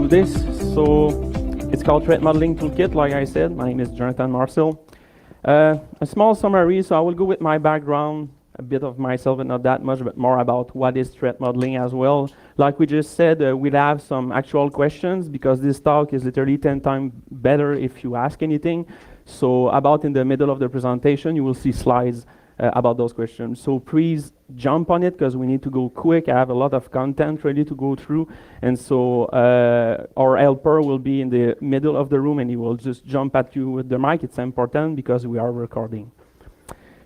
do this. So it's called Threat Modeling Toolkit, like I said. My name is Jonathan Marcel. A small summary, so I will go with my background, a bit of myself, and not that much, but more about what is threat modeling as well. Like we just said, we'll have some actual questions because this talk is literally 10 times better if you ask anything. So about in the middle of the presentation, you will see slides about those questions. So please jump on it because we need to go quick. I have a lot of content ready to go through. And so our helper will be in the middle of the room and he will just jump at you with the mic. It's important because we are recording.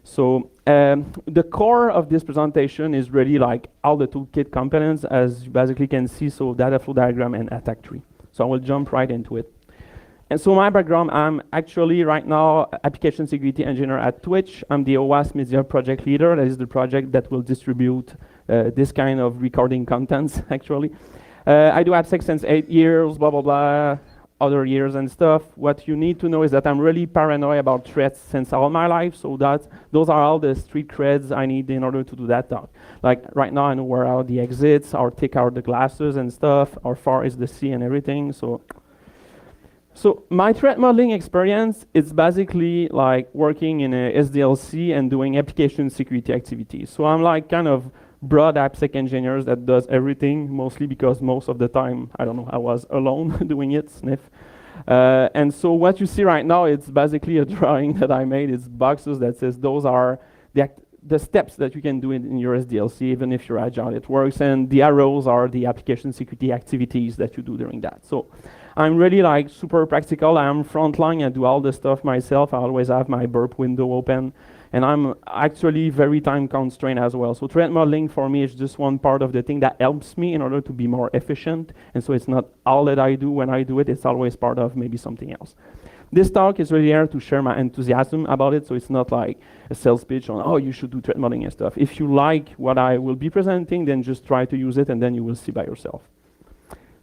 So the core of this presentation is really like all the toolkit components, as you basically can see, so data flow diagram and attack tree. So I will jump right into it. And so my background, I'm actually right now application security engineer at Twitch. I'm the OWASP media project leader. That is the project that will distribute this kind of recording contents, actually. I do AppSec since 8 years, blah, blah, blah, other years and stuff. What you need to know is that I'm really paranoid about threats since all my life. So those are all the street creds I need in order to do that talk. Like right now, I know where are the exits, how thick are the glasses and stuff, how far is the sea and everything. So my threat modeling experience is basically like working in a SDLC and doing application security activities. So I'm like kind of broad AppSec engineers that does everything, mostly because most of the time, I don't know, I was alone doing it, sniff. And so what you see right now, it's basically a drawing that I made. It's boxes that says those are the steps that you can do in your SDLC, even if you're agile, it works. And the arrows are the application security activities that you do during that. So I'm really like super practical. I'm frontline. I do all the stuff myself. I always have my burp window open. And I'm actually very time constrained as well. So threat modeling for me is just one part of the thing that helps me in order to be more efficient. And so it's not all that I do when I do it. It's always part of maybe something else. This talk is really here to share my enthusiasm about it. So it's not like a sales pitch on, oh, you should do threat modeling and stuff. If you like what I will be presenting, then just try to use it and then you will see by yourself.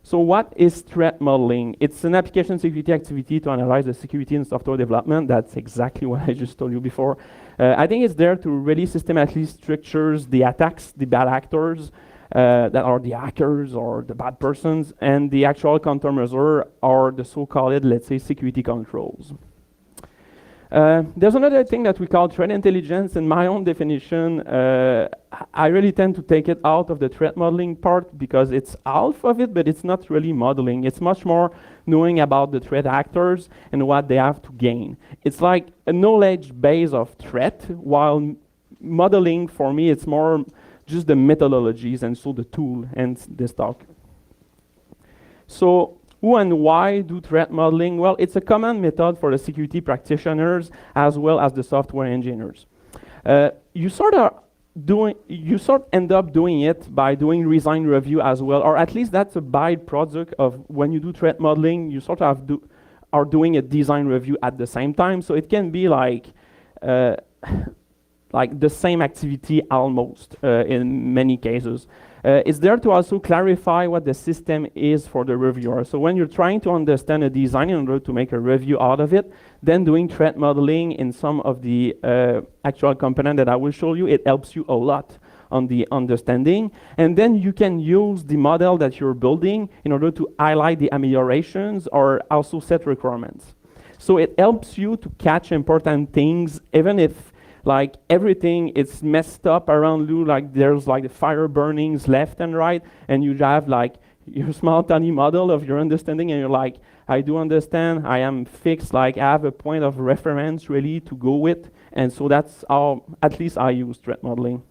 So what is threat modeling? It's an application security activity to analyze the security in software development. That's exactly what I just told you before. I think it's there to really systematically structures the attacks, the bad actors, that are the hackers or the bad persons, and the actual countermeasure or the so-called, let's say, security controls. There's another thing that we call threat intelligence. In my own definition, I really tend to take it out of the threat modeling part because it's half of it, but it's not really modeling. It's much more knowing about the threat actors and what they have to gain. It's like a knowledge base of threat, while modeling for me, it's more just the methodologies and so the tool and this talk. So who and why do threat modeling? Well, it's a common method for the security practitioners as well as the software engineers. You sort end up doing it by doing design review as well, or at least that's a byproduct of when you do threat modeling, you sort of are doing a design review at the same time. So it can be like the same activity almost in many cases. It's there to also clarify what the system is for the reviewer. So when you're trying to understand a design in order to make a review out of it, then doing threat modeling in some of the actual component that I will show you, it helps you a lot on the understanding. And then you can use the model that you're building in order to highlight the ameliorations or also set requirements. So it helps you to catch important things, even if like everything is messed up around you, like there's like the fire burnings left and right, and you have like your small tiny model of your understanding, and you're like, I do understand, I am fixed, like I have a point of reference really to go with, and so that's how at least I use threat modeling.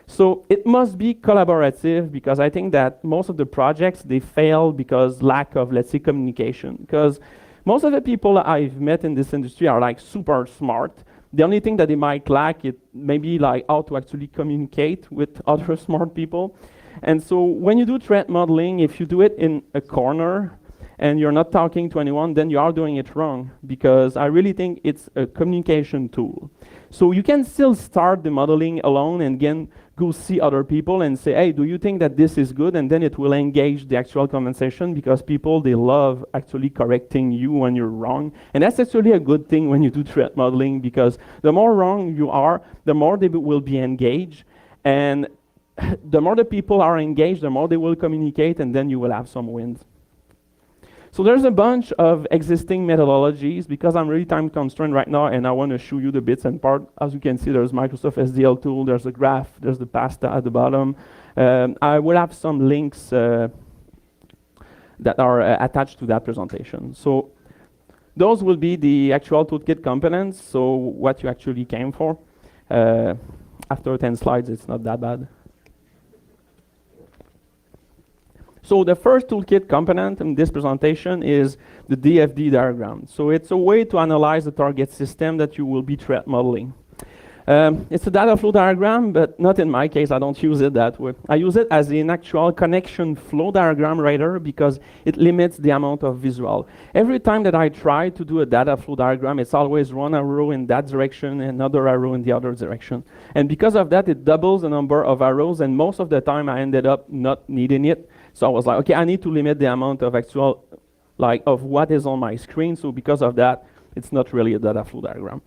So it must be collaborative because I think that most of the projects, they fail because lack of, let's say, communication. Because most of the people I've met in this industry are like super smart. The only thing that they might lack is maybe like how to actually communicate with other smart people. And so when you do threat modeling, if you do it in a corner and you're not talking to anyone, then you are doing it wrong, because I really think it's a communication tool. So you can still start the modeling alone and again go see other people and say, hey, do you think that this is good? And then it will engage the actual conversation, because people, they love actually correcting you when you're wrong. And that's actually a good thing when you do threat modeling, because the more wrong you are, the more they will be engaged. And the more the people are engaged, the more they will communicate, and then you will have some wins. So there's a bunch of existing methodologies. Because I'm really time constrained right now and I want to show you the bits and parts. As you can see, there's Microsoft SDL tool, there's a graph, there's the pasta at the bottom. I will have some links that are attached to that presentation. So those will be the actual toolkit components, so what you actually came for. After 10 slides, it's not that bad. So the first toolkit component in this presentation is the DFD diagram. So it's a way to analyze the target system that you will be threat modeling. It's a data flow diagram, but not in my case. I don't use it that way. I use it as an actual connection flow diagram writer because it limits the amount of visual. Every time that I try to do a data flow diagram, it's always one arrow in that direction, another arrow in the other direction. And because of that, it doubles the number of arrows, and most of the time I ended up not needing it. So I was like, okay, I need to limit the amount of actual, like, of what is on my screen. So because of that, it's not really a data flow diagram.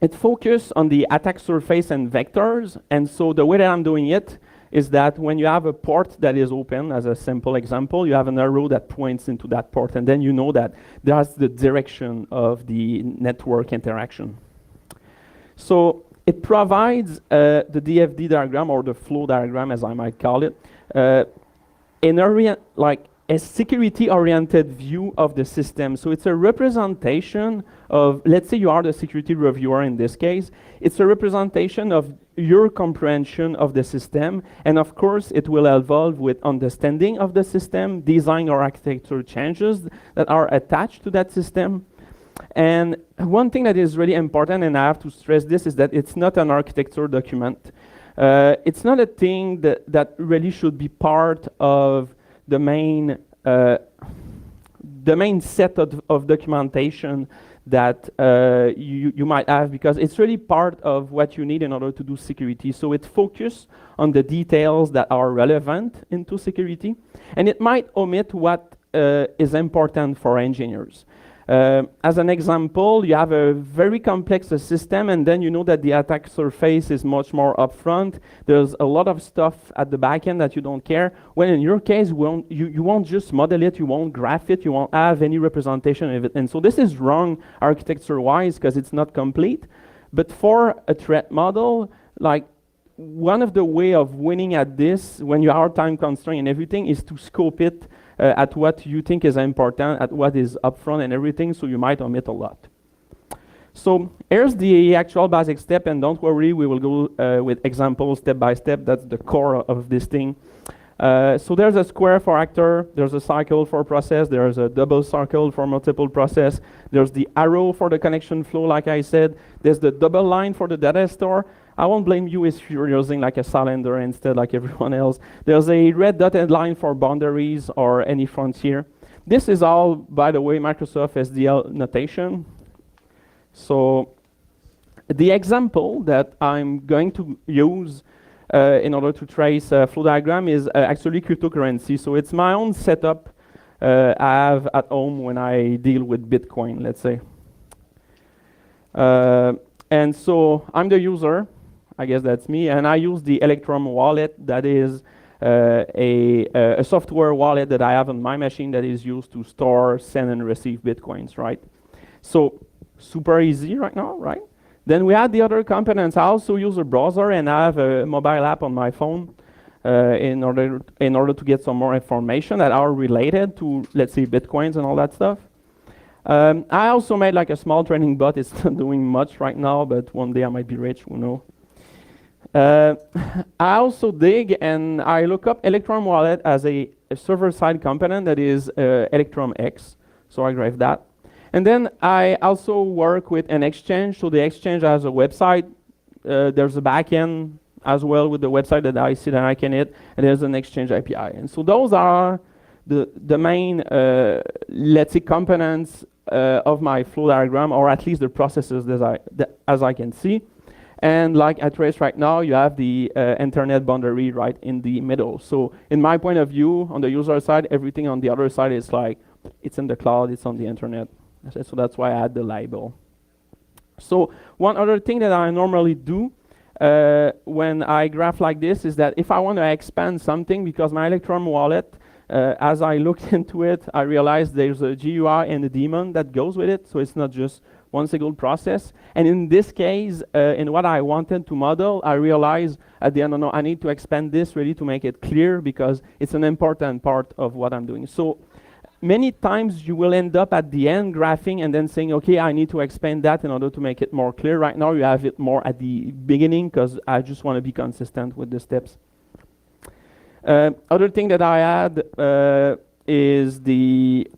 It focuses on the attack surface and vectors. And so the way that I'm doing it is that when you have a port that is open, as a simple example, you have an arrow that points into that port. And then you know that that's the direction of the network interaction. So it provides the DFD diagram, or the flow diagram, as I might call it, a security-oriented view of the system. So it's a representation of, let's say you are the security reviewer in this case, it's a representation of your comprehension of the system, and of course it will evolve with understanding of the system, design or architecture changes that are attached to that system. And one thing that is really important, and I have to stress this, is that it's not an architecture document. It's not a thing that really should be part of the main set of documentation that you might have, because it's really part of what you need in order to do security. So it focuses on the details that are relevant into security, and it might omit what is important for engineers. As an example, you have a very complex system, and then you know that the attack surface is much more upfront. There's a lot of stuff at the back end that you don't care. Well, in your case, you won't just model it, you won't graph it, you won't have any representation of it. And so this is wrong architecture-wise because it's not complete. But for a threat model, like, one of the way of winning at this, when you are time constrained and everything, is to scope it at what you think is important, at what is upfront and everything, so you might omit a lot. So here's the actual basic step, and don't worry, we will go with examples step by step. That's the core of this thing. So there's a square for actor, there's a circle for process, there's a double circle for multiple process, there's the arrow for the connection flow, like I said, there's the double line for the data store. I won't blame you if you're using like a cylinder instead, like everyone else. There's a red dotted line for boundaries or any frontier. This is all, by the way, Microsoft SDL notation. So the example that I'm going to use in order to trace a flow diagram is actually cryptocurrency. So it's my own setup I have at home when I deal with Bitcoin, let's say. And so I'm the user. I guess that's me, and I use the Electrum wallet. That is a software wallet that I have on my machine that is used to store, send, and receive Bitcoins, right? So super easy right now, right? Then we add the other components. I also use a browser, and I have a mobile app on my phone in order to get some more information that are related to, let's say, Bitcoins and all that stuff. I also made like a small training bot. It's not doing much right now, but one day I might be rich, who knows? I also dig and I look up Electrum Wallet as a server-side component that is Electrum X. So I grab that. And then I also work with an exchange. So the exchange has a website. There's a backend as well with the website that I see that I can hit. And there's an exchange API. And so those are the main, let's say, components of my flow diagram, or at least the processes as I can see. And like at Trace right now, you have the internet boundary right in the middle. So in my point of view, on the user side, everything on the other side is like, it's in the cloud, it's on the internet. So that's why I add the label. So one other thing that I normally do when I graph like this is that if I want to expand something, because my Electrum wallet As I looked into it, I realized there's a GUI and a daemon that goes with it, so it's not just one single process. And in this case, in what I wanted to model, I realized at the end, no, I need to expand this really to make it clear because it's an important part of what I'm doing. So many times you will end up at the end graphing and then saying, okay, I need to expand that in order to make it more clear. Right now you have it more at the beginning because I just want to be consistent with the steps. Other thing that I add is the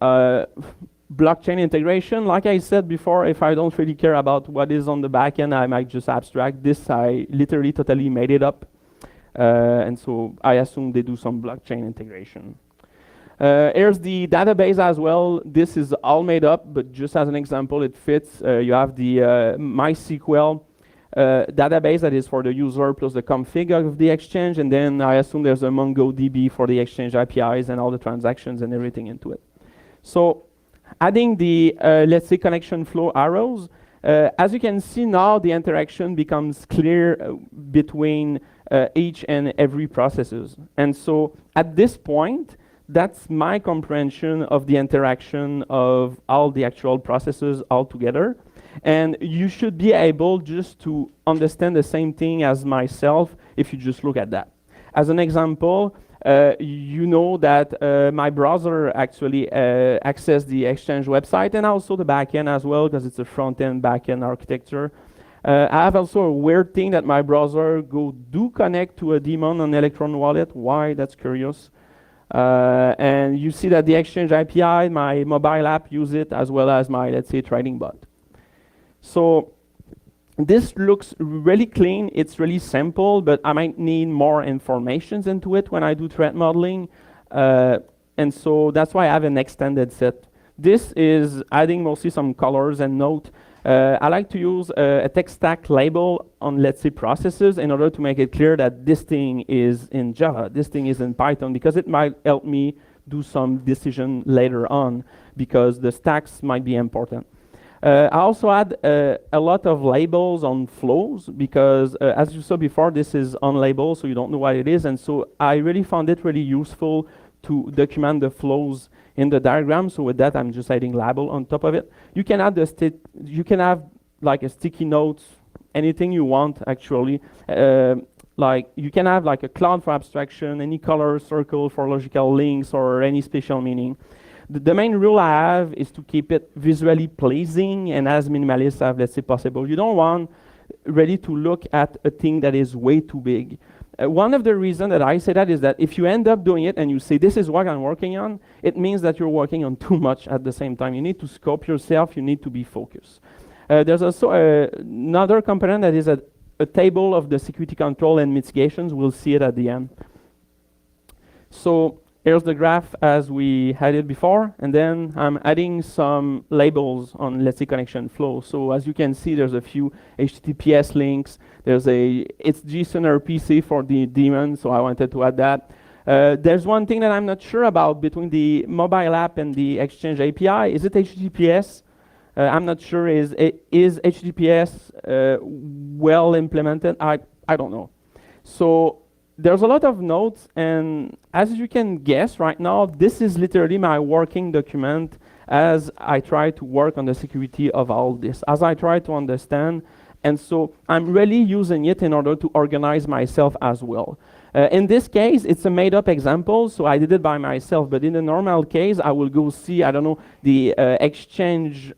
blockchain integration. Like I said before, if I don't really care about what is on the back end, I might just abstract this. I literally totally made it up. And so I assume they do some blockchain integration. Here's the database as well. This is all made up, but just as an example, it fits. You have the MySQL database that is for the user plus the config of the exchange, and then I assume there's a MongoDB for the exchange APIs and all the transactions and everything into it. So adding the, let's say, connection flow arrows, as you can see now, the interaction becomes clear between each and every processes. And so at this point, that's my comprehension of the interaction of all the actual processes all together. And you should be able just to understand the same thing as myself if you just look at that. As an example, you know that my browser actually access the Exchange website and also the backend as well because it's a front-end, back-end architecture. I have also a weird thing that my browser do connect to a daemon on Electron Wallet. Why? That's curious. And you see that the Exchange API, my mobile app use it as well as my, let's say, trading bot. So this looks really clean. It's really simple, but I might need more information into it when I do threat modeling. And so that's why I have an extended set. This is adding mostly some colors and note. I like to use a text stack label on, let's say, processes in order to make it clear that this thing is in Java, this thing is in Python, because it might help me do some decision later on because the stacks might be important. I also add a lot of labels on flows because as you saw before, this is unlabeled, so you don't know what it is. And so I really found it really useful to document the flows in the diagram. So with that, I'm just adding label on top of it. You can add you can have like a sticky notes, anything you want actually. Like you can have like a cloud for abstraction, any color circle for logical links or any special meaning. The main rule I have is to keep it visually pleasing and as minimalist as, let's say, possible. You don't want really to look at a thing that is way too big. One of the reasons that I say that is that if you end up doing it and you say, this is what I'm working on, it means that you're working on too much at the same time. You need to scope yourself, you need to be focused. There's also another component that is a table of the security control and mitigations. We'll see it at the end. So here's the graph as we had it before, and then I'm adding some labels on, let's say, connection flow. So as you can see, there's a few HTTPS links. There's it's JSON or PC for the daemon, so I wanted to add that. There's one thing that I'm not sure about between the mobile app and the Exchange API. Is it HTTPS? I'm not sure. Is HTTPS well implemented? I don't know. So there's a lot of notes, and as you can guess right now, this is literally my working document as I try to work on the security of all this, as I try to understand. And so I'm really using it in order to organize myself as well. In this case, it's a made-up example, so I did it by myself. But in the normal case, I will go see, I don't know, the exchange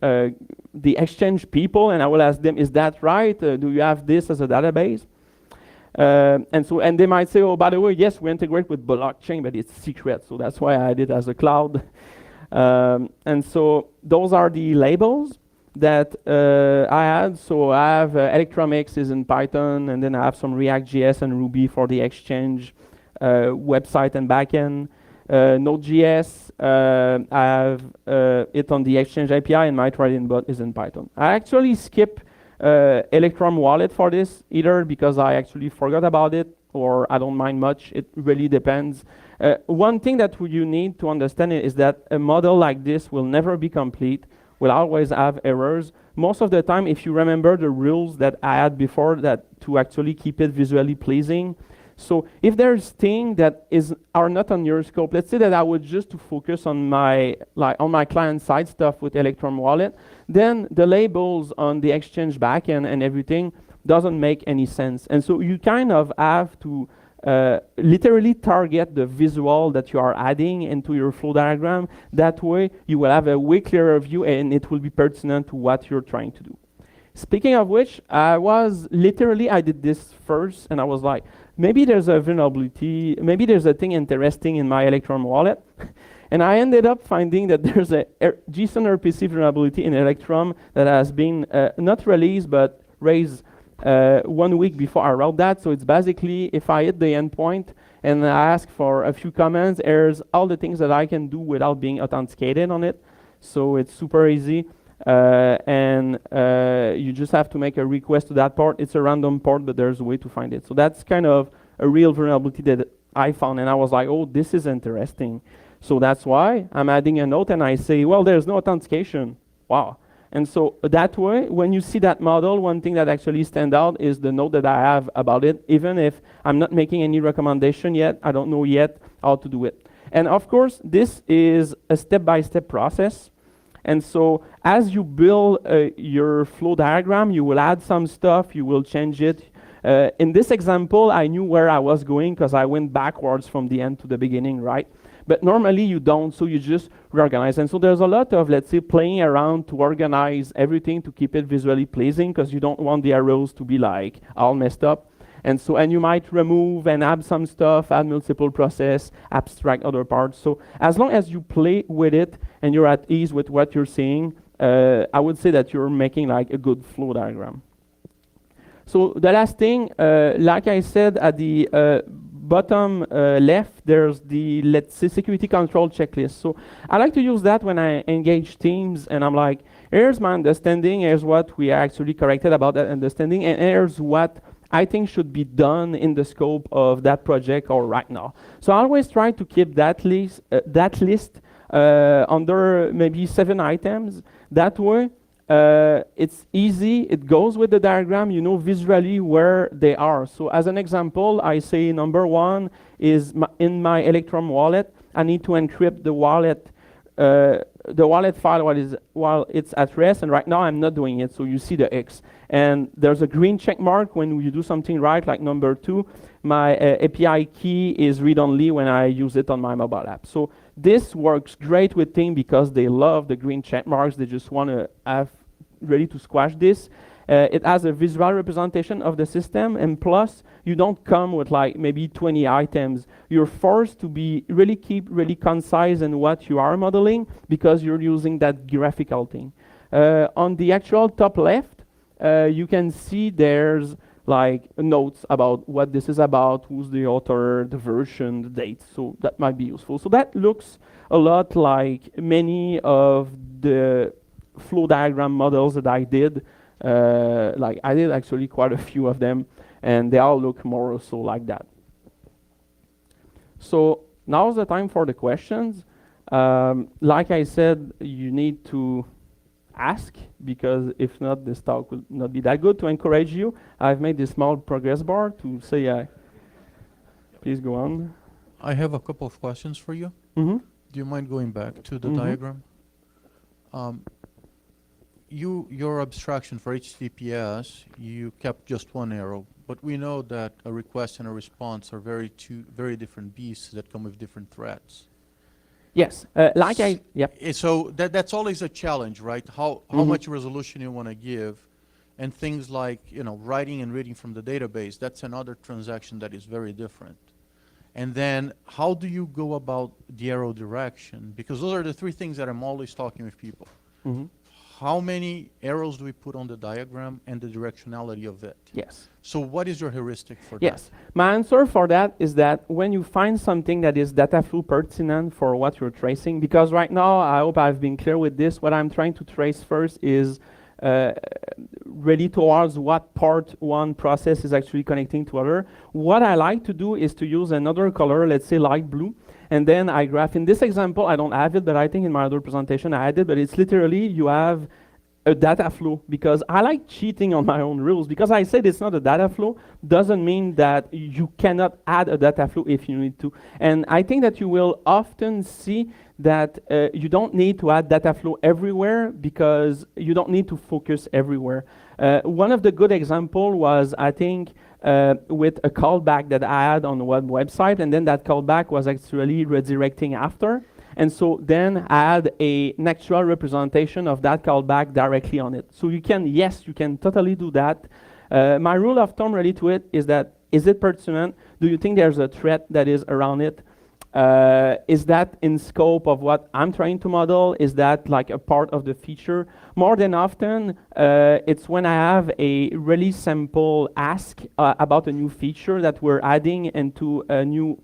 people, and I will ask them, is that right? Do you have this as a database? And they might say, oh, by the way, yes, we integrate with blockchain, but it's secret, so that's why I did it as a cloud. And so those are the labels that I had. So I have Electromix is in Python, and then I have some React.js and Ruby for the Exchange website and backend. Node.js, I have it on the Exchange API, and my trading bot is in Python. I actually skip Electron Wallet for this, either because I actually forgot about it or I don't mind much. It really depends. One thing that you need to understand is that a model like this will never be complete, will always have errors. Most of the time, if you remember the rules that I had before, that to actually keep it visually pleasing, So if there's things that are not on your scope, let's say that I would just to focus on my client side stuff with Electrum Wallet, then the labels on the Exchange backend and everything doesn't make any sense. And so you kind of have to literally target the visual that you are adding into your flow diagram. That way you will have a way clearer view and it will be pertinent to what you're trying to do. Speaking of which, I did this first and I was like, maybe there's a vulnerability, maybe there's a thing interesting in my Electrum wallet. And I ended up finding that there's a JSON RPC vulnerability in Electrum that has been not released, but raised 1 week before I wrote that. So it's basically, if I hit the endpoint and I ask for a few commands, there's all the things that I can do without being authenticated on it. So it's super easy. And you just have to make a request to that port. It's a random port, but there's a way to find it. So that's kind of a real vulnerability that I found. And I was like, oh, this is interesting. So that's why I'm adding a note and I say, well, there's no authentication. Wow. And so that way, when you see that model, one thing that actually stands out is the note that I have about it. Even if I'm not making any recommendation yet, I don't know yet how to do it. And of course, this is a step-by-step process. And so as you build your flow diagram, you will add some stuff, you will change it. In this example, I knew where I was going because I went backwards from the end to the beginning, right? But normally you don't, so you just reorganize. And so there's a lot of, let's say, playing around to organize everything to keep it visually pleasing because you don't want the arrows to be like all messed up. And so, and you might remove and add some stuff, add multiple process, abstract other parts. So as long as you play with it and you're at ease with what you're seeing, I would say that you're making like a good flow diagram. So the last thing, like I said, at the bottom left, there's the, let's say, security control checklist. So I like to use that when I engage teams and I'm like, here's my understanding, here's what we actually corrected about that understanding, and here's what I think should be done in the scope of that project or right now. So I always try to keep that list under maybe 7 items. That way, it's easy, it goes with the diagram, you know visually where they are. So as an example, I say number 1 is in my Electrum wallet, I need to encrypt the wallet file while it's at rest, and right now I'm not doing it, so you see the X. And there's a green check mark when you do something right, like number 2. My API key is read-only when I use it on my mobile app. So this works great with teams because they love the green check marks. They just want to have ready to squash this. It has a visual representation of the system, and plus, you don't come with like maybe 20 items. You're forced to be keep really concise in what you are modeling because you're using that graphical thing. On the actual top left, you can see there's like notes about what this is about, who's the author, the version, the date. So that might be useful. So that looks a lot like many of the flow diagram models that I did. Like I did actually quite a few of them, and they all look more or so like that. So now's the time for the questions. Like I said, you need to ask, because if not, this talk will not be that good. To encourage you, I've made this small progress bar to say, please go on. I have a couple of questions for you. Mm-hmm. Do you mind going back to the diagram? Your abstraction for HTTPS, you kept just one arrow, but we know that a request and a response are two very different beasts that come with different threats. Yes, So that's always a challenge, right? How much resolution you want to give, and things like writing and reading from the database. That's another transaction that is very different. And then how do you go about the arrow direction? Because those are the 3 things that I'm always talking with people. Mm-hmm. How many arrows do we put on the diagram and the directionality of it? Yes. So what is your heuristic for that? Yes. My answer for that is that when you find something that is data flow pertinent for what you're tracing, because right now, I hope I've been clear with this, what I'm trying to trace first is really towards what part one process is actually connecting to other. What I like to do is to use another color, let's say light blue, and then I graph. In this example, I don't have it, but I think in my other presentation I had it, but it's literally you have a data flow, because I like cheating on my own rules. Because I said it's not a data flow doesn't mean that you cannot add a data flow if you need to. And I think that you will often see that you don't need to add data flow everywhere because you don't need to focus everywhere. One of the good example was, I think, with a callback that I had on the website, and then that callback was actually redirecting after. And so then I had an actual representation of that callback directly on it. So you can, yes, you can totally do that. My rule of thumb really to it is that, is it pertinent? Do you think there's a threat that is around it? Is that in scope of what I'm trying to model? Is that like a part of the feature? More than often, it's when I have a really simple ask about a new feature that we're adding into a new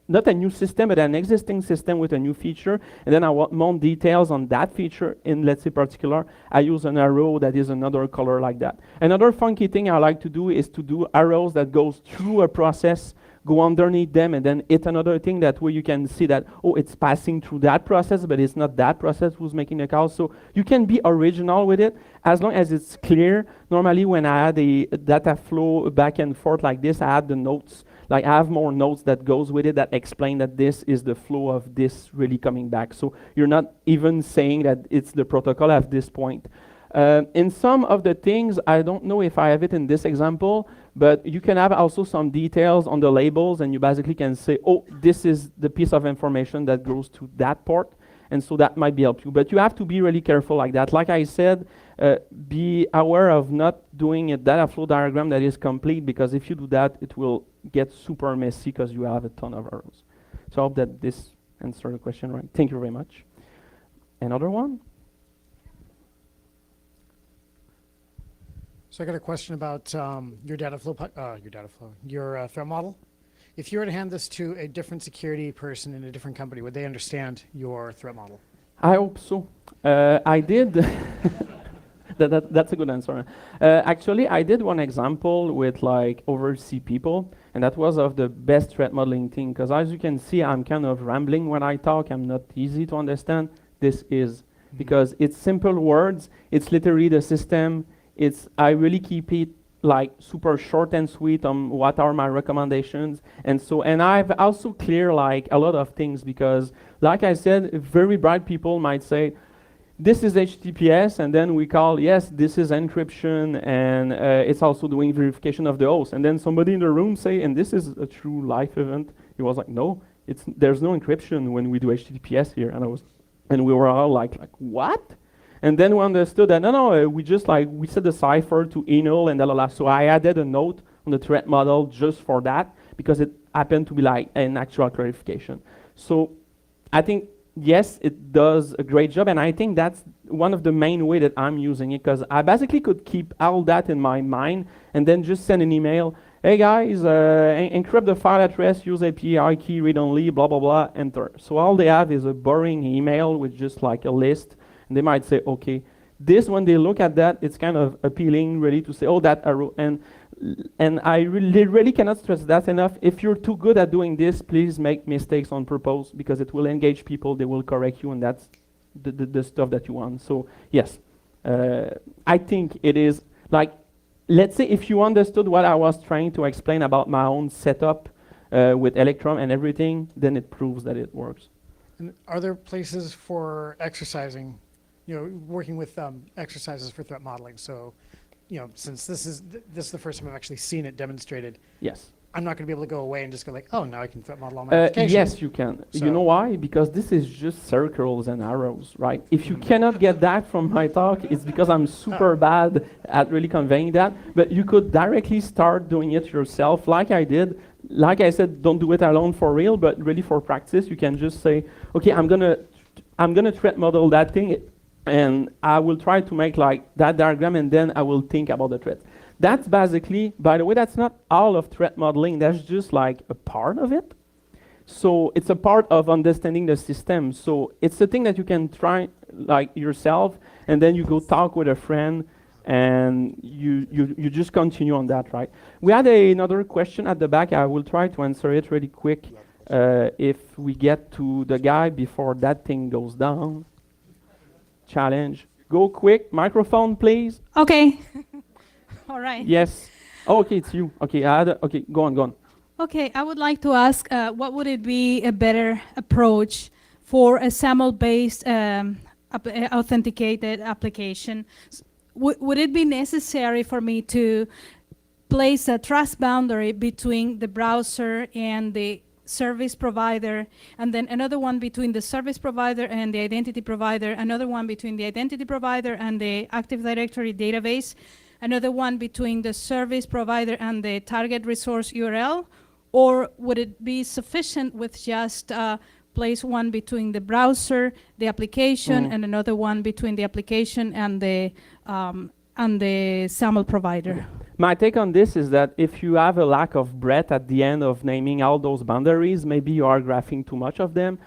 not a new system, but an existing system with a new feature, and then I want more details on that feature in, let's say, particular. I use an arrow that is another color like that. Another funky thing I like to do is to do arrows that goes through a process, go underneath them, and then hit another thing that way you can see that, oh, it's passing through that process, but it's not that process who's making the call. So you can be original with it as long as it's clear. Normally when I add a data flow back and forth like this, I add the notes. Like I have more notes that goes with it that explain that this is the flow of this really coming back. So you're not even saying that it's the protocol at this point. In some of the things, I don't know if I have it in this example, but you can have also some details on the labels, and you basically can say, oh, this is the piece of information that goes to that port. And so that might be help you. But you have to be really careful like that. Like I said, be aware of not doing a data flow diagram that is complete, because if you do that, it will get super messy because you have a ton of arrows. So I hope that this answered the question right. Thank you very much. Another one? So I got a question about your threat model. If you were to hand this to a different security person in a different company, would they understand your threat model? I hope so. I did. That's a good answer. Actually, I did one example with like overseas people, and that was of the best threat modeling thing. Because as you can see, I'm kind of rambling when I talk. I'm not easy to understand. This is because it's simple words. It's literally the system. I really keep it like super short and sweet on what are my recommendations. And I've also clear like a lot of things, because like I said, very bright people might say, this is HTTPS, and then we call, yes, this is encryption, and it's also doing verification of the host. And then somebody in the room say, and this is a true life event. He was like, no, there's no encryption when we do HTTPS here. And we were all like what? And then we understood that, no, we just we set the cipher to enul and blah, blah, blah. So I added a note on the threat model just for that, because it happened to be like an actual clarification. So I think, yes, it does a great job. And I think that's one of the main way that I'm using it, because I basically could keep all that in my mind and then just send an email. Hey guys, encrypt the file address, use API key, read only, blah, blah, blah, enter. So all they have is a boring email with just like a list. And they might say, okay, this, when they look at that, it's kind of appealing really to say, oh, that arrow. And I really cannot stress that enough. If you're too good at doing this, please make mistakes on purpose, because it will engage people, they will correct you, and that's the stuff that you want. So yes, I think it is like, let's say if you understood what I was trying to explain about my own setup with Electrum and everything, then it proves that it works. And are there places for exercising, working with exercises for threat modeling? So, since this is the first time I've actually seen it demonstrated. Yes. I'm not going to be able to go away and just go like, oh, now I can threat model all my applications. Yes, you can. So you know why? Because this is just circles and arrows, right? If you cannot get that from my talk, it's because I'm super bad at really conveying that. But you could directly start doing it yourself, like I did. Like I said, don't do it alone for real, but really for practice, you can just say, okay, I'm gonna threat model that thing, and I will try to make like that diagram, and then I will think about the threat. That's basically, by the way, that's not all of threat modeling. That's just like a part of it. So it's a part of understanding the system. So it's a thing that you can try like yourself, and then you go talk with a friend, and you just continue on that, right? We had another question at the back. I will try to answer it really quick if we get to the guy before that thing goes down. Challenge. Go quick. Microphone, please. Okay. All right. Yes. Oh, okay, it's you. Okay, okay, go on, go on. Okay, I would like to ask, what would it be a better approach for a SAML-based authenticated application? Would it be necessary for me to place a trust boundary between the browser and the service provider, and then another one between the service provider and the identity provider, another one between the identity provider and the Active Directory database, another one between the service provider and the target resource URL? Or would it be sufficient with just place one between the browser, the application, and another one between the application and the SAML provider? My take on this is that if you have a lack of breadth at the end of naming all those boundaries, maybe you are graphing too much of them.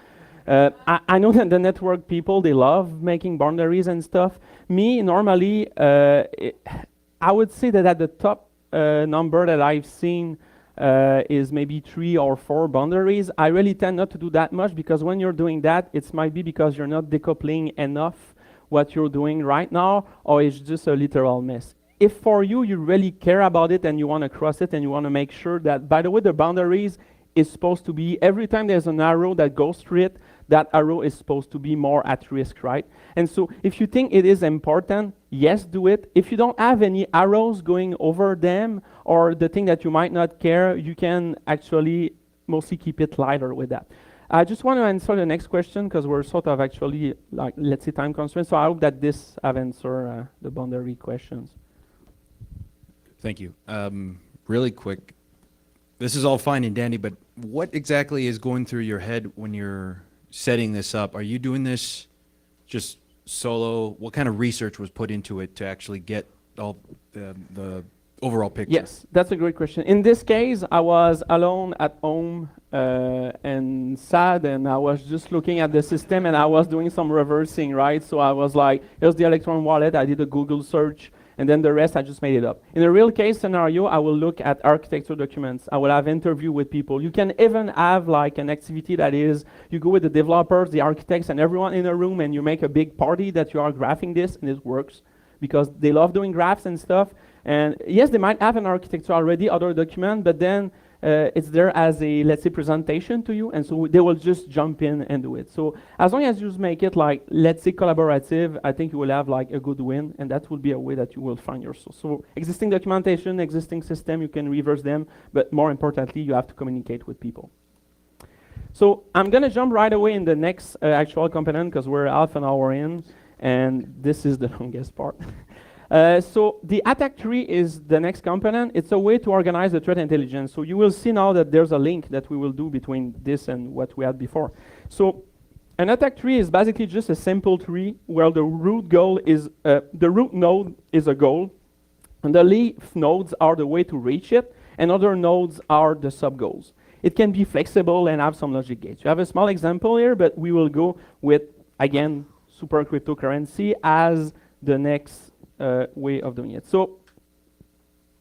I know that the network people, they love making boundaries and stuff. Me, normally, I would say that at the top number that I've seen is maybe 3 or 4 boundaries. I really tend not to do that much, because when you're doing that, it might be because you're not decoupling enough what you're doing right now, or it's just a literal mess. If for you, you really care about it and you want to cross it and you want to make sure that, by the way, the boundaries is supposed to be, every time there's an arrow that goes through it, that arrow is supposed to be more at risk, right? And so if you think it is important, yes, do it. If you don't have any arrows going over them, or the thing that you might not care, you can actually mostly keep it lighter with that. I just want to answer the next question, because we're sort of actually, like, let's say, time constraints. So I hope that this have answered the boundary questions. Thank you. Really quick, this is all fine and dandy, but what exactly is going through your head when you're setting this up? Are you doing this just solo? What kind of research was put into it to actually get all the overall picture? Yes, that's a great question. In this case, I was alone at home and sad, and I was just looking at the system, and I was doing some reversing, right? So I was like, here's the Electron wallet. I did a Google search, and then the rest I just made it up. In a real case scenario, I will look at architecture documents. I will have interview with people. You can even have like an activity that is, you go with the developers, the architects, and everyone in a room, and you make a big party that you are graphing this, and it works because they love doing graphs and stuff. And yes, they might have an architecture already, other document, but then it's there as a, let's say, presentation to you, and so they will just jump in and do it. So as long as you just make it like, let's say, collaborative, I think you will have like a good win, and that will be a way that you will find your source. So existing documentation, existing system, you can reverse them, but more importantly, you have to communicate with people. So I'm gonna jump right away in the next actual component, because we're half an hour in, and this is the longest part. So the attack tree is the next component. It's a way to organize the threat intelligence. So you will see now that there's a link that we will do between this and what we had before. So an attack tree is basically just a simple tree where the root goal is, the root node is a goal, and the leaf nodes are the way to reach it, and other nodes are the sub-goals. It can be flexible and have some logic gates. You have a small example here, but we will go with, again, super cryptocurrency as the next way of doing it. So,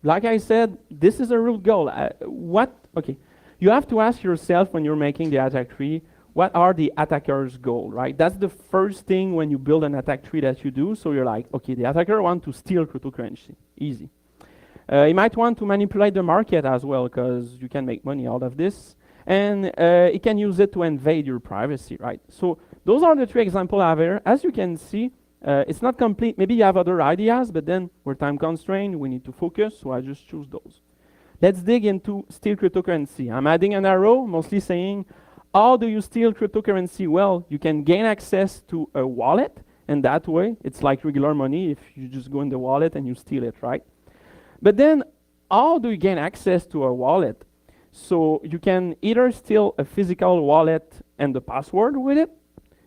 like I said, this is a root goal. Okay, you have to ask yourself when you're making the attack tree, what are the attacker's goals, right? That's the first thing when you build an attack tree that you do. So you're like, okay, the attacker wants to steal cryptocurrency, easy. He might want to manipulate the market as well, because you can make money out of this. And he can use it to invade your privacy, right? So those are the 3 examples I have here. As you can see, it's not complete. Maybe you have other ideas, but then we're time constrained. We need to focus, so I just choose those. Let's dig into steal cryptocurrency. I'm adding an arrow, mostly saying, how do you steal cryptocurrency? Well, you can gain access to a wallet, and that way, it's like regular money if you just go in the wallet and you steal it, right? But then, how do you gain access to a wallet? So you can either steal a physical wallet and the password with it.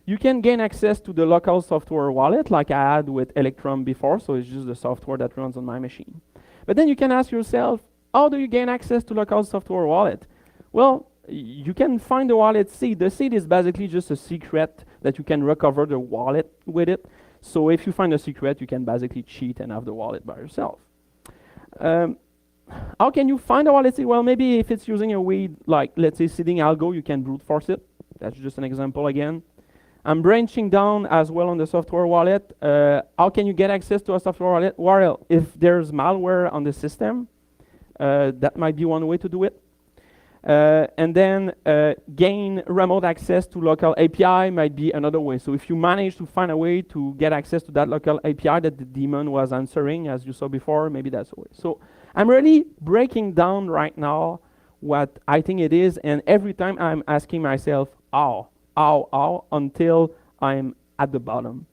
You can gain access to the local software wallet like I had with Electron before, so it's just the software that runs on my machine. But then you can ask yourself, how do you gain access to local software wallet? Well, you can find the wallet seed. The seed is basically just a secret that you can recover the wallet with it. So if you find a secret, you can basically cheat and have the wallet by yourself. How can you find a wallet seed? Well, maybe if it's using a way like, let's say, seeding algo, you can brute force it. That's just an example again. I'm branching down as well on the software wallet. How can you get access to a software wallet? Well, if there's malware on the system, that might be one way to do it. And then gain remote access to local API might be another way. So if you manage to find a way to get access to that local API that the daemon was answering, as you saw before, maybe that's a way. So I'm really breaking down right now what I think it is, and every time I'm asking myself, how, until I'm at the bottom.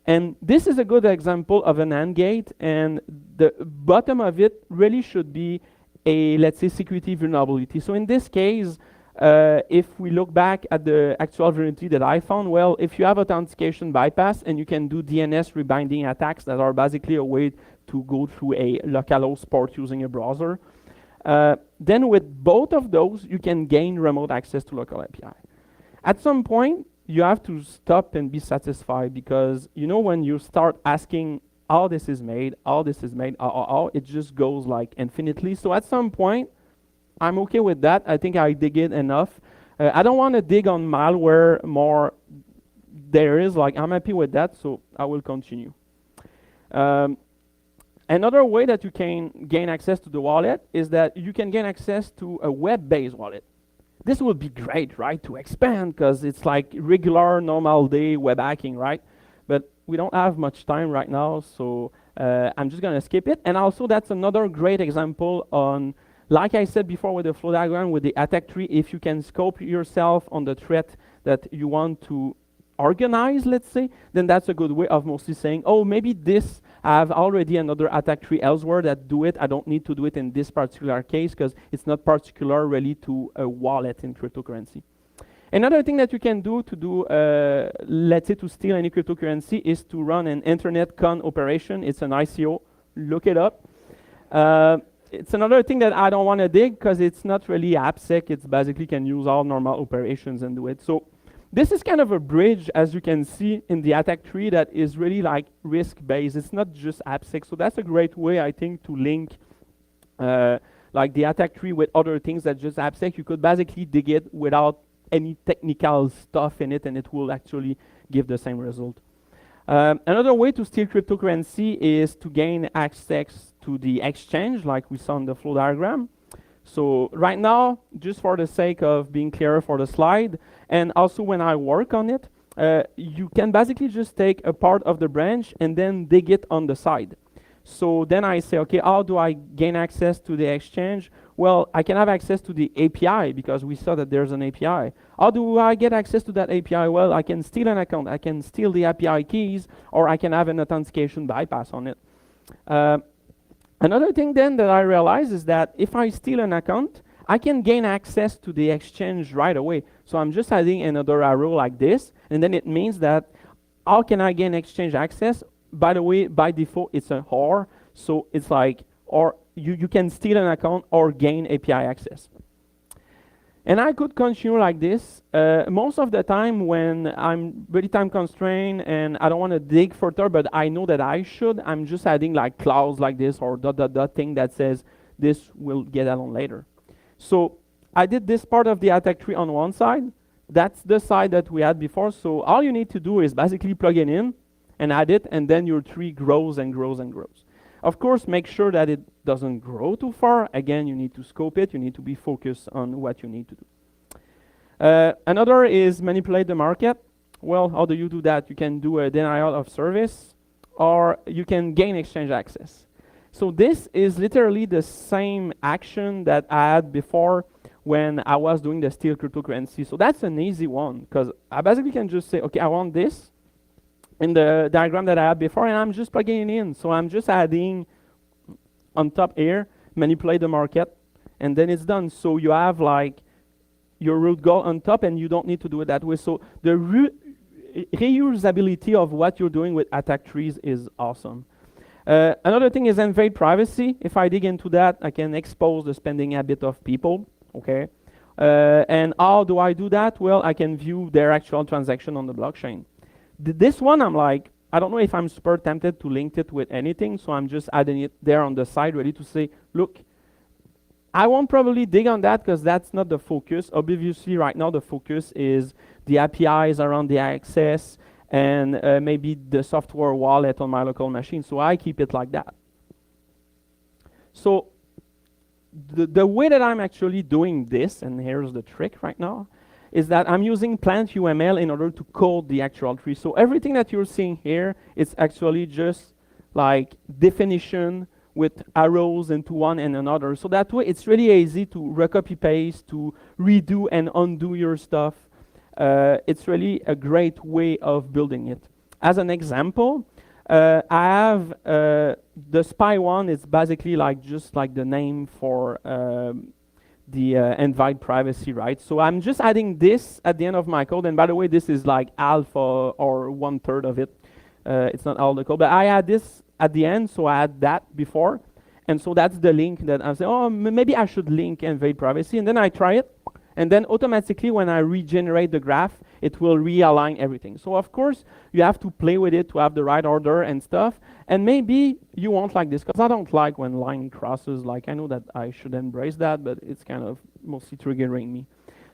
And this is a good example of an AND gate, and the bottom of it really should be a, let's say, security vulnerability. So in this case, if we look back at the actual vulnerability that I found, well, if you have authentication bypass and you can do DNS rebinding attacks that are basically a way to go through a localhost port using a browser, then with both of those, you can gain remote access to local API. At some point, you have to stop and be satisfied, because you know when you start asking how this is made, it just goes like infinitely. So at some point, I'm okay with that. I think I dig it enough. I don't want to dig on malware more. I'm happy with that, so I will continue. Another way that you can gain access to the wallet is that you can gain access to a web-based wallet. This would be great, right, to expand, because it's like regular, normal day web hacking, right? But we don't have much time right now, so I'm just going to skip it. And also, that's another great example on, like I said before with the flow diagram, with the attack tree, if you can scope yourself on the threat that you want to organize, let's say, then that's a good way of mostly saying, oh, maybe this, I have already another attack tree elsewhere that do it. I don't need to do it in this particular case because it's not particular really to a wallet in cryptocurrency. Another thing that you can do to do, let's say, to steal any cryptocurrency is to run an internet con operation. It's an ICO. Look it up. It's another thing that I don't want to dig because it's not really AppSec. It's basically can use all normal operations and do it. So this is kind of a bridge, as you can see in the attack tree, that is really like risk-based. It's not just AppSec. So that's a great way, I think, to link like the attack tree with other things that just AppSec. You could basically dig it without any technical stuff in it, and it will actually give the same result. Another way to steal cryptocurrency is to gain access to the exchange, like we saw in the flow diagram. So right now, just for the sake of being clearer for the slide, and also when I work on it, you can basically just take a part of the branch and then dig it on the side. So then I say, okay, how do I gain access to the exchange? Well, I can have access to the API because we saw that there's an API. How do I get access to that API? Well, I can steal an account. I can steal the API keys, or I can have an authentication bypass on it. Another thing then that I realize is that if I steal an account, I can gain access to the exchange right away. So I'm just adding another arrow like this, and then it means that how can I gain exchange access? By the way, by default, it's an OR, so it's like, or you can steal an account or gain API access. And I could continue like this. Most of the time when I'm really time constrained and I don't want to dig further, but I know that I should, I'm just adding like clause like this or ... thing that says this will get along later. So I did this part of the attack tree on one side. That's the side that we had before. So all you need to do is basically plug it in and add it, and then your tree grows and grows and grows. Of course, make sure that it doesn't grow too far. Again, you need to scope it. You need to be focused on what you need to do. Another is manipulate the market. Well, how do you do that? You can do a denial of service, or you can gain exchange access. So this is literally the same action that I had before when I was doing the steal cryptocurrency. So that's an easy one, because I basically can just say, okay, I want this in the diagram that I had before, and I'm just plugging it in. So I'm just adding on top here, manipulate the market, and then it's done. So you have like your root goal on top, and you don't need to do it that way. So the reusability of what you're doing with attack trees is awesome. Another thing is invade privacy. If I dig into that, I can expose the spending habit of people, okay? And how do I do that? Well, I can view their actual transaction on the blockchain. This one, I'm like, I don't know if I'm super tempted to link it with anything, so I'm just adding it there on the side, ready to say, look, I won't probably dig on that because that's not the focus. Obviously, right now, the focus is the APIs around the access, and maybe the software wallet on my local machine. So I keep it like that. So the way that I'm actually doing this, and here's the trick right now, is that I'm using plant UML in order to code the actual tree. So everything that you're seeing here is actually just like definition with arrows into one and another. So that way it's really easy to recopy paste, to redo and undo your stuff. It's really a great way of building it. As an example, I have the spy one is basically like just like the name for the invite privacy, right? So I'm just adding this at the end of my code. And by the way, this is like alpha or 1/3 of it. It's not all the code, but I add this at the end, so I add that before. And so that's the link that I'm saying, oh, maybe I should link invade privacy. And then I try it. And then automatically when I regenerate the graph, it will realign everything. So of course, you have to play with it to have the right order and stuff. And maybe you won't like this, because I don't like when line crosses. Like, I know that I should embrace that, but it's kind of mostly triggering me.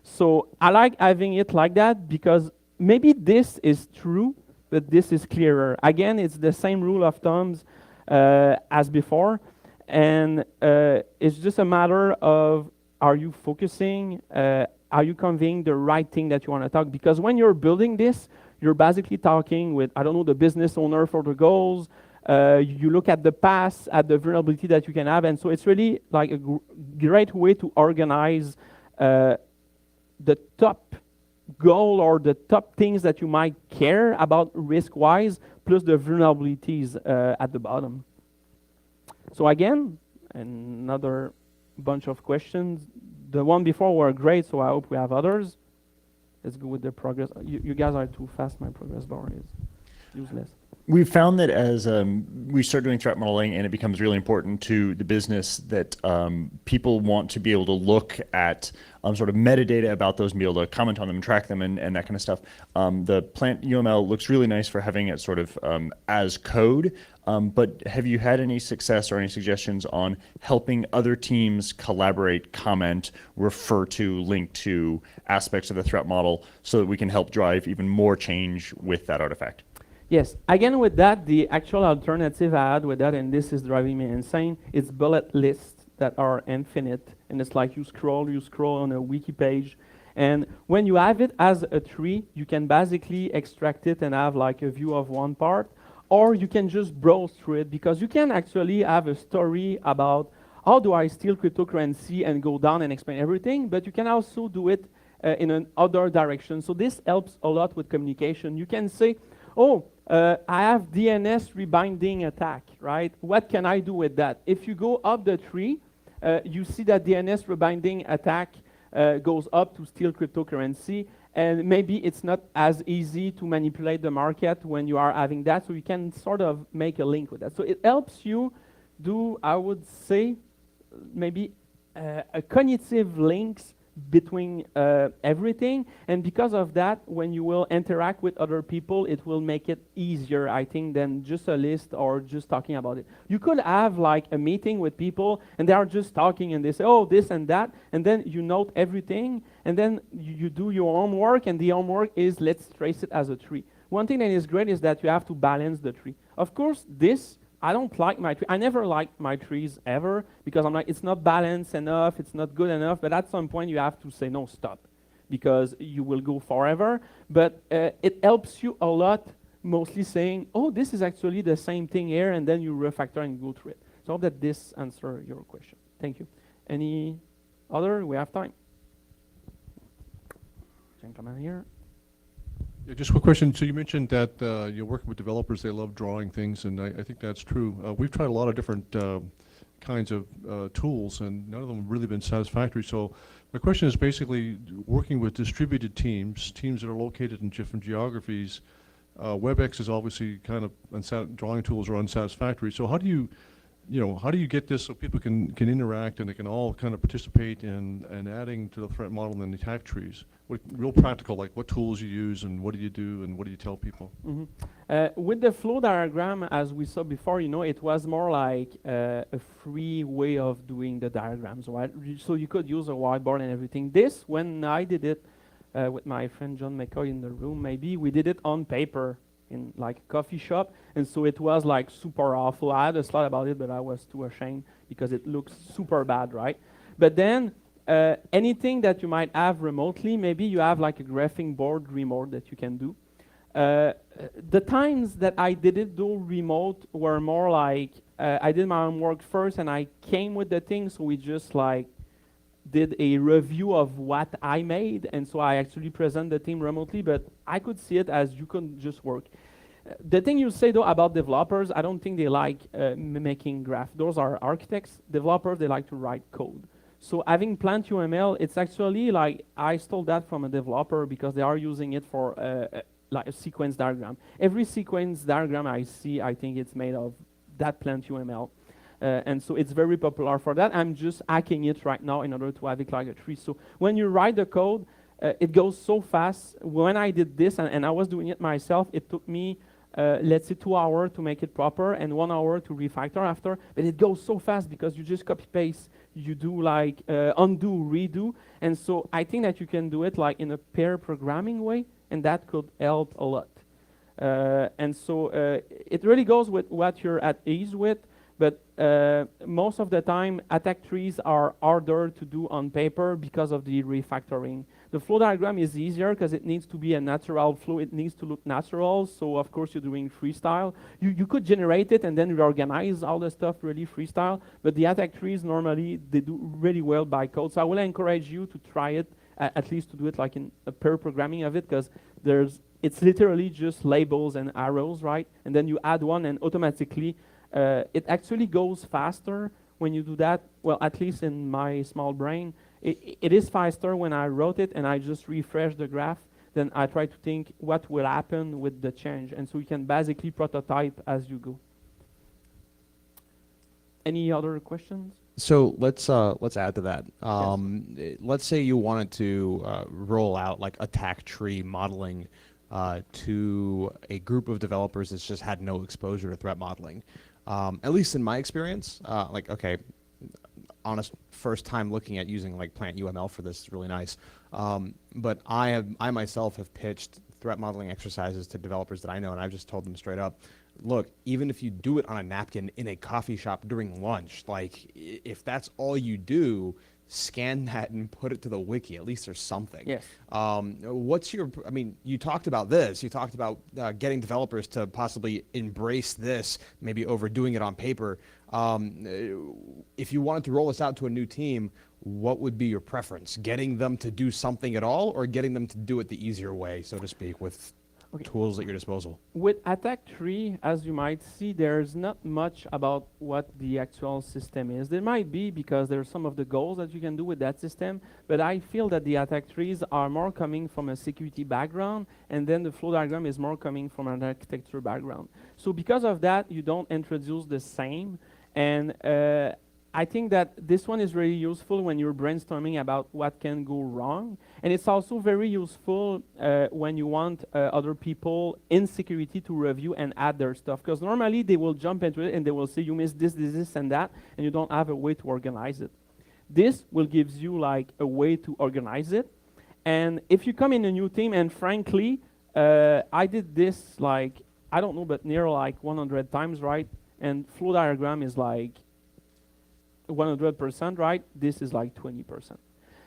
So I like having it like that, because maybe this is true, but this is clearer. Again, it's the same rule of thumbs as before. And it's just a matter of, are you focusing? Are you conveying the right thing that you want to talk? Because when you're building this, you're basically talking with, I don't know, the business owner for the goals. You look at the past, at the vulnerability that you can have. And so it's really like a great way to organize the top goal or the top things that you might care about risk-wise, plus the vulnerabilities at the bottom. So again, another bunch of questions. The one before were great, so I hope we have others. Let's go with the progress. You guys are too fast. My progress bar is useless. We've found that as we start doing threat modeling and it becomes really important to the business, that people want to be able to look at sort of metadata about those and be able to comment on them, track them, and that kind of stuff. The plant UML looks really nice for having it sort of as code, but have you had any success or any suggestions on helping other teams collaborate, comment, refer to, link to aspects of the threat model so that we can help drive even more change with that artifact? Yes, again with that, the actual alternative I had with that, and this is driving me insane, it's bullet lists that are infinite. And it's like you scroll on a wiki page. And when you have it as a tree, you can basically extract it and have like a view of one part, or you can just browse through it, because you can actually have a story about how do I steal cryptocurrency and go down and explain everything, but you can also do it in another direction. So this helps a lot with communication. You can say, oh, I have DNS rebinding attack, right? What can I do with that? If you go up the tree, you see that DNS rebinding attack goes up to steal cryptocurrency, and maybe it's not as easy to manipulate the market when you are having that, so you can sort of make a link with that. So it helps you do, I would say, maybe a cognitive links between everything, and because of that, when you will interact with other people, it will make it easier, I think, than just a list or just talking about it. You could have like a meeting with people and they are just talking and they say, oh, this and that, and then you note everything, and then you do your homework, and the homework is let's trace it as a tree. One thing that is great is that you have to balance the tree. Of course, I don't like my tree. I never liked my trees ever, because I'm like, it's not balanced enough, it's not good enough, but at some point you have to say, no, stop, because you will go forever. But it helps you a lot, mostly saying, oh, this is actually the same thing here, and then you refactor and go through it. So I hope that this answers your question. Thank you. Any other? We have time. Gentleman here. Yeah, just a quick question. So you mentioned that you're working with developers, they love drawing things, and I think that's true. We've tried a lot of different kinds of tools, and none of them have really been satisfactory. So my question is basically working with distributed teams that are located in different geographies. WebEx is obviously kind of, drawing tools are unsatisfactory. So how do you get this so people can interact and they can all kind of participate in adding to the threat model and the attack trees? Real practical, like what tools you use and what do you do and what do you tell people? Mm-hmm. With the flow diagram, as we saw before, it was more like a free way of doing the diagrams, right? So you could use a whiteboard and everything. This, when I did it with my friend John McCoy in the room. Maybe we did it on paper in like a coffee shop, and so it was like super awful. I had a slide about it, but I was too ashamed because it looks super bad, right? But then anything that you might have remotely, maybe you have like a graphing board remote that you can do. The times that I did it though remote were more like I did my homework first and I came with the thing, so we just like did a review of what I made, and so I actually present the team remotely, but I could see it as you can just work. The thing you say though about developers, I don't think they like making graph. Those are architects. Developers, they like to write code. So having plant UML, it's actually like I stole that from a developer because they are using it for like a sequence diagram. Every sequence diagram I see, I think it's made of that plant UML. And so it's very popular for that. I'm just hacking it right now in order to have it like a tree. So when you write the code, it goes so fast. When I did this, and I was doing it myself, it took me, let's say 2 hours to make it proper and 1 hour to refactor after. But it goes so fast because you just copy paste, you do like undo, redo. And so I think that you can do it like in a pair programming way, and that could help a lot. And so it really goes with what you're at ease with. But most of the time, attack trees are harder to do on paper because of the refactoring. The flow diagram is easier because it needs to be a natural flow. It needs to look natural. So of course, you're doing freestyle. You could generate it and then reorganize all the stuff really freestyle. But the attack trees, normally, they do really well by code. So I will encourage you to try it, at least to do it like in a pair programming of it, because it's literally just labels and arrows, right? And then you add one and automatically, it actually goes faster when you do that. Well, at least in my small brain, it is faster when I wrote it and I just refresh the graph. Then I try to think what will happen with the change. And so you can basically prototype as you go. Any other questions? So let's add to that. Let's say you wanted to roll out like attack tree modeling to a group of developers that's just had no exposure to threat modeling. At least in my experience, like, okay, honest first time looking at using like plant UML for this is really nice. But I myself have pitched threat modeling exercises to developers that I know, and I've just told them straight up, look, even if you do it on a napkin in a coffee shop during lunch, like if that's all you do, scan that and put it to the wiki. At least there's something. Yes. I mean, you talked about this. You talked about getting developers to possibly embrace this, maybe overdoing it on paper. If you wanted to roll this out to a new team, what would be your preference? Getting them to do something at all, or getting them to do it the easier way, so to speak, with tools at your disposal? With attack tree, as you might see, there's not much about what the actual system is. There might be, because there's some of the goals that you can do with that system, but I feel that the attack trees are more coming from a security background, and then the flow diagram is more coming from an architecture background. So because of that, you don't introduce the same, and I think that this one is really useful when you're brainstorming about what can go wrong. And it's also very useful when you want other people in security to review and add their stuff. Because normally they will jump into it and they will say, you missed this, and that, and you don't have a way to organize it. This will give you like a way to organize it. And if you come in a new team, and frankly, I did this like, I don't know, but near like 100 times, right? And flow diagram is like 100%, right? This is like 20%.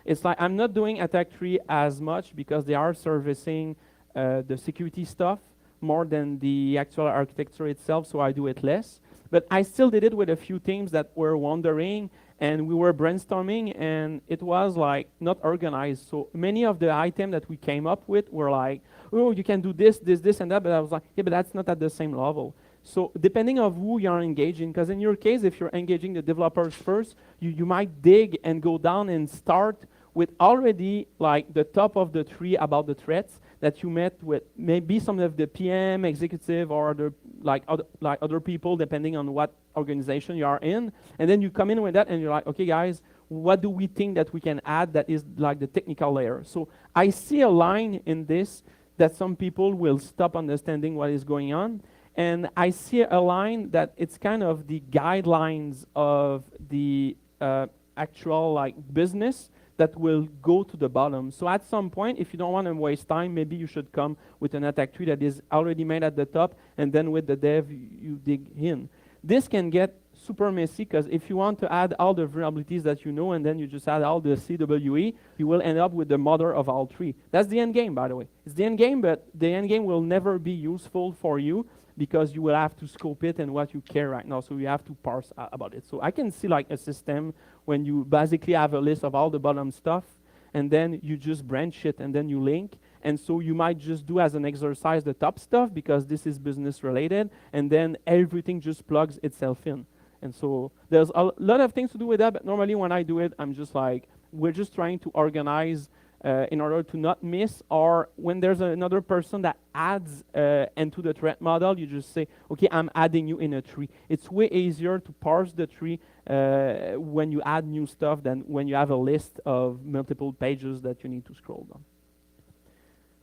It's like I'm not doing attack tree as much because they are servicing the security stuff more than the actual architecture itself, so I do it less. But I still did it with a few teams that were wondering, and we were brainstorming, and it was like not organized. So many of the items that we came up with were like, oh, you can do this, and that, but I was like, yeah, but that's not at the same level. So depending on who you're engaging, because in your case, if you're engaging the developers first, you might dig and go down and start with already like the top of the tree about the threats that you met with maybe some of the PM, executive, or other people, depending on what organization you are in. And then you come in with that and you're like, okay, guys, what do we think that we can add that is like the technical layer? So I see a line in this that some people will stop understanding what is going on. And I see a line that it's kind of the guidelines of the actual like business that will go to the bottom. So at some point, if you don't want to waste time, maybe you should come with an attack tree that is already made at the top, and then with the dev, you dig in. This can get super messy, because if you want to add all the vulnerabilities that you know, and then you just add all the CWE, you will end up with the mother of all three. That's the end game, by the way. It's the end game, but the end game will never be useful for you, because you will have to scope it and what you care right now. So you have to parse about it. So I can see like a system when you basically have a list of all the bottom stuff, and then you just branch it, and then you link. And so you might just do as an exercise the top stuff, because this is business related, and then everything just plugs itself in. And so there's a lot of things to do with that, but normally when I do it, I'm just like, we're just trying to organize in order to not miss, or when there's another person that adds into the threat model, you just say, okay, I'm adding you in a tree. It's way easier to parse the tree when you add new stuff than when you have a list of multiple pages that you need to scroll down.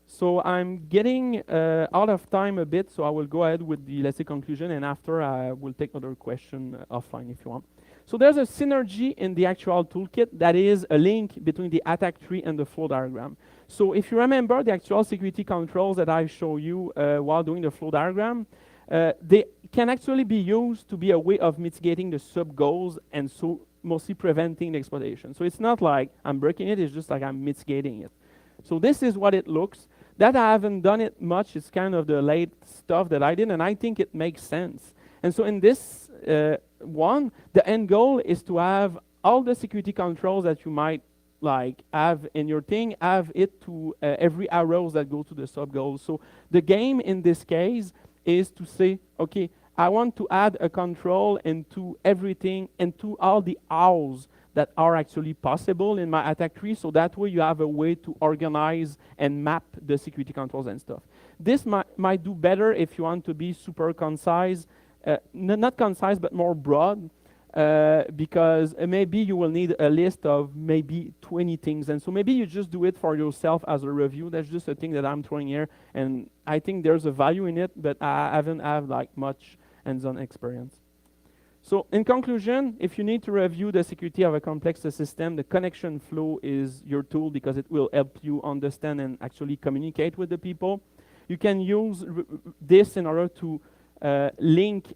So I'm getting out of time a bit, so I will go ahead with the, let's say, conclusion, and after I will take another question offline if you want. So there's a synergy in the actual toolkit that is a link between the attack tree and the flow diagram. So if you remember the actual security controls that I show you while doing the flow diagram, they can actually be used to be a way of mitigating the sub-goals, and so mostly preventing the exploitation. So it's not like I'm breaking it, it's just like I'm mitigating it. So this is what it looks. That I haven't done it much, it's kind of the late stuff that I did, and I think it makes sense. And so in this one, the end goal is to have all the security controls that you might like have in your thing, have it to every arrows that go to the sub goals. So the game in this case is to say, okay, I want to add a control into everything, into all the owls that are actually possible in my attack tree, so that way you have a way to organize and map the security controls and stuff. This might do better if you want to be super concise, not concise, but more broad, because maybe you will need a list of maybe 20 things, and so maybe you just do it for yourself as a review. That's just a thing that I'm throwing here, and I think there's a value in it, but I haven't had like much hands-on experience. So in conclusion, if you need to review the security of a complex system, the connection flow is your tool, because it will help you understand and actually communicate with the people. You can use this in order to link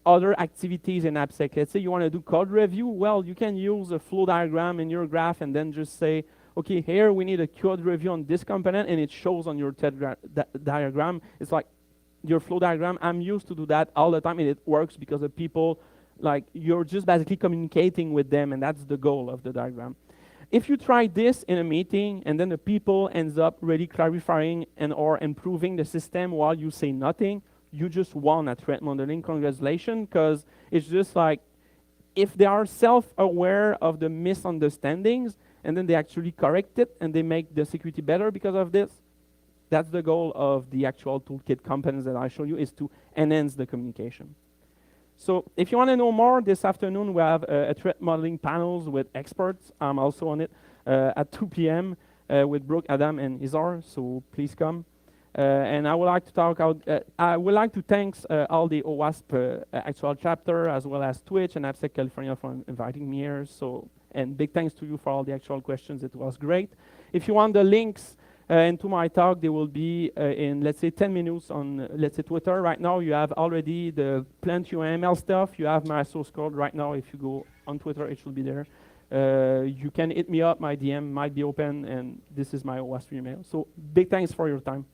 other activities in AppSec. Let's say you want to do code review. Well, you can use a flow diagram in your graph and then just say, okay, here we need a code review on this component, and it shows on your diagram. It's like your flow diagram. I'm used to do that all the time, and it works because the people, like, you're just basically communicating with them, and that's the goal of the diagram. If you try this in a meeting, and then the people ends up really clarifying and or improving the system while you say nothing, you just won at threat modeling. Congratulations, because it's just like, if they are self-aware of the misunderstandings, and then they actually correct it, and they make the security better because of this, that's the goal of the actual toolkit components that I show you, is to enhance the communication. So if you want to know more, this afternoon we have a threat modeling panels with experts. I'm also on it at 2 p.m. With Brooke, Adam, and Izar, so please come. And I would like to talk out, I would like to thank all the OWASP actual chapter, as well as Twitch and AppSec California for inviting me here. So, and big thanks to you for all the actual questions. It was great. If you want the links into my talk, they will be in, let's say, 10 minutes on, let's say, Twitter. Right now, you have already the Plant UML stuff. You have my source code right now. If you go on Twitter, it should be there. You can hit me up. My DM might be open, and this is my OWASP email. So big thanks for your time.